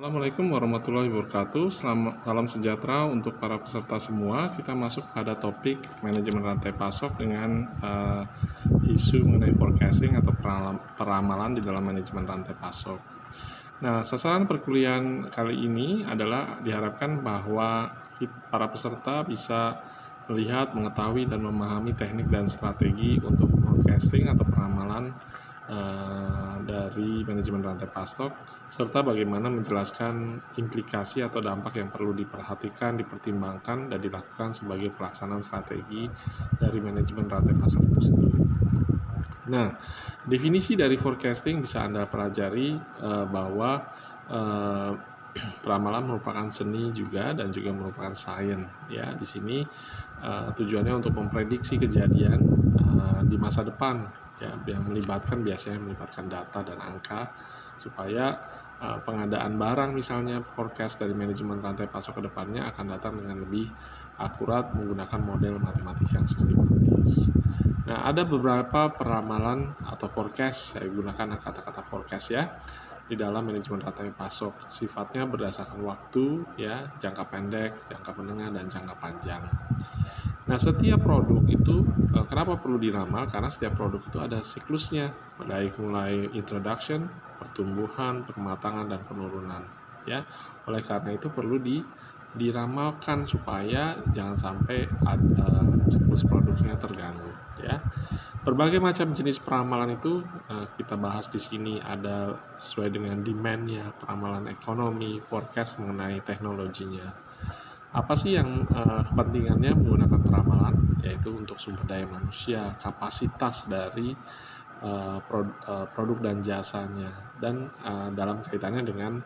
Assalamualaikum warahmatullahi wabarakatuh. Salam sejahtera untuk para peserta semua. Kita masuk pada topik manajemen rantai pasok dengan isu mengenai forecasting atau peramalan di dalam manajemen rantai pasok. Nah, sasaran perkuliahan kali ini adalah diharapkan bahwa para peserta bisa melihat, mengetahui, dan memahami teknik dan strategi untuk forecasting atau peramalan dari manajemen rantai pasok, serta bagaimana menjelaskan implikasi atau dampak yang perlu diperhatikan, dipertimbangkan, dan dilakukan sebagai pelaksanaan strategi dari manajemen rantai pasok itu sendiri. Nah, definisi dari forecasting bisa Anda pelajari bahwa peramalan merupakan seni juga dan juga merupakan sains. Ya, di sini tujuannya untuk memprediksi kejadian di masa depan. Ya, yang biasanya melibatkan data dan angka supaya pengadaan barang misalnya forecast dari manajemen rantai pasok ke depannya akan datang dengan lebih akurat menggunakan model matematis yang sistematis. Nah, ada beberapa peramalan atau forecast, saya gunakan kata-kata forecast ya, di dalam manajemen rantai pasok. Sifatnya berdasarkan waktu, ya, jangka pendek, jangka menengah, dan jangka panjang. Nah, setiap produk itu kenapa perlu diramal? Karena setiap produk itu ada siklusnya, mulai introduction, pertumbuhan, pematangan, dan penurunan. Ya, oleh karena itu perlu diramalkan supaya jangan sampai ada siklus produknya terganggu. Ya, berbagai macam jenis peramalan itu kita bahas di sini, ada sesuai dengan demand-nya, peramalan ekonomi, forecast mengenai teknologinya. Apa sih yang kepentingannya menggunakan peramalan? Yaitu untuk sumber daya manusia, kapasitas dari produk dan jasanya, dan dalam kaitannya dengan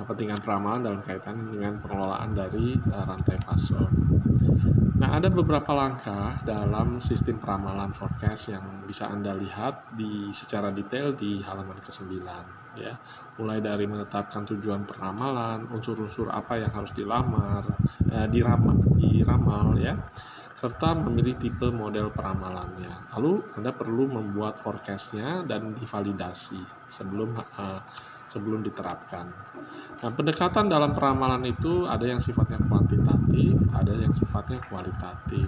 kepentingan peramalan dalam kaitan dengan pengelolaan dari rantai pasok. Nah, ada beberapa langkah dalam sistem peramalan forecast yang bisa Anda lihat secara detail di halaman ke-9 ya. Mulai dari menetapkan tujuan peramalan, unsur-unsur apa yang harus diramal ya, serta memilih tipe model peramalannya. Lalu Anda perlu membuat forecast-nya dan divalidasi sebelum diterapkan. Nah, pendekatan dalam peramalan itu ada yang sifatnya kuantitatif, ada yang sifatnya kualitatif.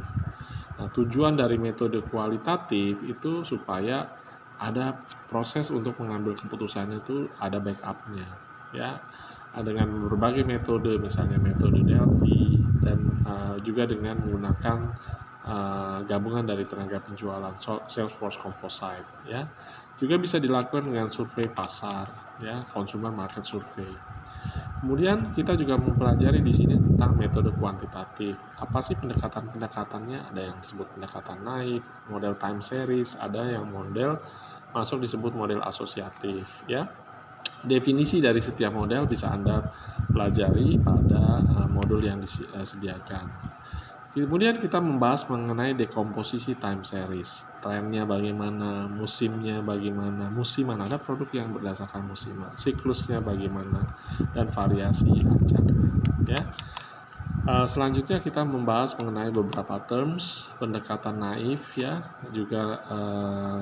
Nah, tujuan dari metode kualitatif itu supaya ada proses untuk mengambil keputusannya itu ada backup-nya, ya, dengan berbagai metode, misalnya metode Delphi dan juga dengan menggunakan gabungan dari tenaga penjualan Salesforce Composite, ya. Juga bisa dilakukan dengan survei pasar, ya, consumer market survey. Kemudian kita juga mempelajari di sini tentang metode kuantitatif. Apa sih pendekatan-pendekatannya? Ada yang disebut pendekatan naik, model time series, ada yang model masuk disebut model asosiatif, ya. Definisi dari setiap model bisa Anda pelajari pada modul yang disediakan. Kemudian kita membahas mengenai dekomposisi time series, trennya bagaimana, musimnya bagaimana, musiman, ada produk yang berdasarkan musiman, siklusnya bagaimana, dan variasi acaknya. Ya. Selanjutnya kita membahas mengenai beberapa terms, pendekatan naif, ya, juga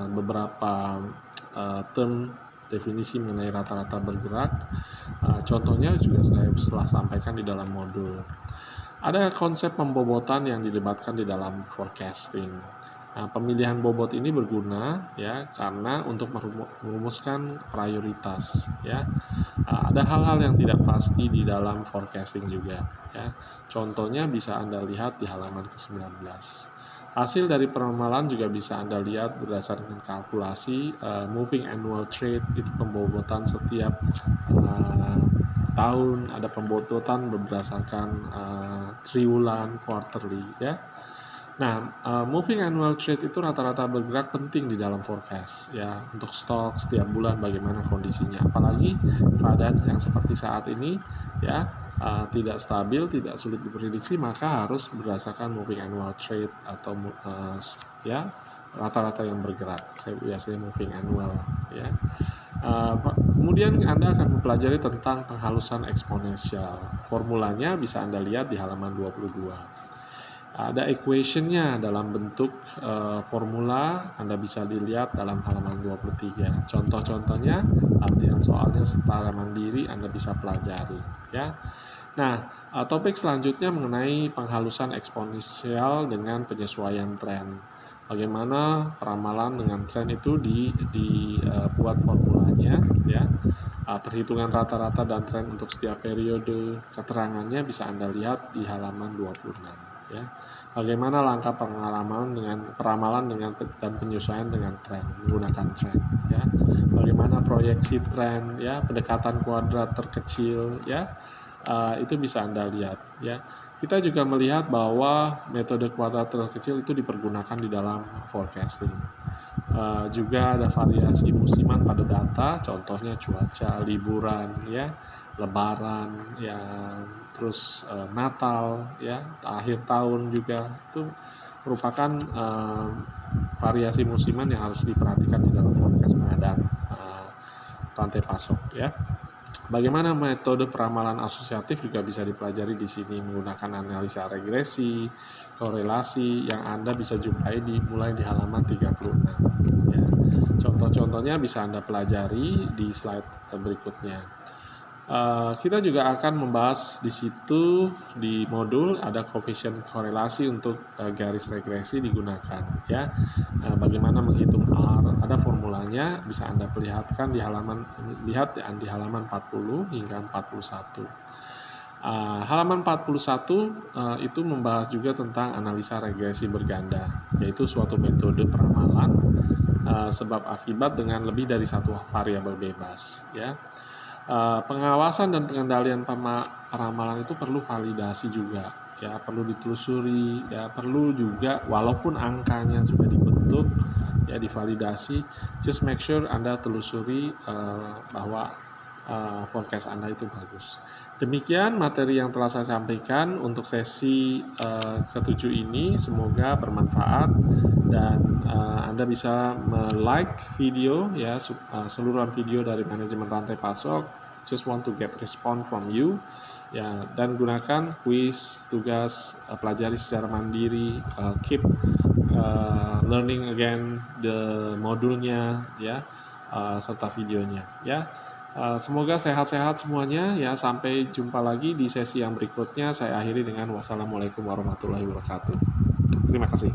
beberapa term definisi mengenai rata-rata bergerak. Contohnya juga saya setelah sampaikan di dalam modul. Ada konsep pembobotan yang didebatkan di dalam forecasting. Nah, pemilihan bobot ini berguna ya karena untuk merumuskan prioritas ya. Ada hal-hal yang tidak pasti di dalam forecasting juga ya. Contohnya bisa Anda lihat di halaman ke-19. Hasil dari peramalan juga bisa Anda lihat berdasarkan kalkulasi moving annual trade, itu pembobotan setiap tahun, ada pembobotan berdasarkan triwulan, quarterly ya. Nah, moving annual trade itu rata-rata bergerak penting di dalam forecast ya, untuk stok setiap bulan bagaimana kondisinya. Apalagi keadaan yang seperti saat ini ya, tidak stabil, tidak sulit diprediksi, maka harus berdasarkan moving annual trade atau ya rata-rata yang bergerak. Saya biasanya moving annual ya. Kemudian Anda akan mempelajari tentang penghalusan eksponensial. Formulanya bisa Anda lihat di halaman 22. Ada equation-nya dalam bentuk formula, Anda bisa dilihat dalam halaman 23. Contoh-contohnya, latihan soalnya secara mandiri Anda bisa pelajari, ya. Nah, topik selanjutnya mengenai penghalusan eksponensial dengan penyesuaian tren. Bagaimana peramalan dengan tren itu dibuat formulanya, ya. Perhitungan rata-rata dan tren untuk setiap periode, keterangannya bisa Anda lihat di halaman 26, ya. Bagaimana langkah peramalan dan penyesuaian dengan tren menggunakan tren, ya. Bagaimana proyeksi tren, ya, pendekatan kuadrat terkecil, ya. Itu bisa Anda lihat, ya. Kita juga melihat bahwa metode kuadrat terkecil itu dipergunakan di dalam forecasting. Juga ada variasi musiman pada data, contohnya cuaca, liburan, ya, lebaran, ya, terus Natal, ya, akhir tahun juga, itu merupakan variasi musiman yang harus diperhatikan di dalam forecast pengadaan rantai pasok, ya. Bagaimana metode peramalan asosiatif juga bisa dipelajari di sini menggunakan analisa regresi, korelasi yang Anda bisa jumpai mulai di halaman 36. Ya. Contoh-contohnya bisa Anda pelajari di slide berikutnya. Kita juga akan membahas di situ di modul ada koefisien korelasi untuk garis regresi digunakan, ya. Bagaimana menghitung R, ada formulanya, bisa Anda perlihatkan di halaman 40 hingga 41. Halaman 41 itu membahas juga tentang analisa regresi berganda, yaitu suatu metode peramalan sebab akibat dengan lebih dari satu variabel bebas, ya. Pengawasan dan pengendalian peramalan itu perlu validasi juga, ya, perlu ditelusuri, ya, perlu juga walaupun angkanya sudah dibentuk, ya, divalidasi, just make sure Anda telusuri bahwa forecast Anda itu bagus. Demikian materi yang telah saya sampaikan untuk sesi ke-7 ini, semoga bermanfaat dan Anda bisa like video, ya, seluruhan video dari manajemen rantai pasok. Just want to get response from you, ya, dan gunakan kuis, tugas, pelajari secara mandiri, keep learning again the modulnya, ya, serta videonya, ya. Semoga sehat-sehat semuanya, ya. Sampai jumpa lagi di sesi yang berikutnya. Saya akhiri dengan wassalamualaikum warahmatullahi wabarakatuh. Terima kasih.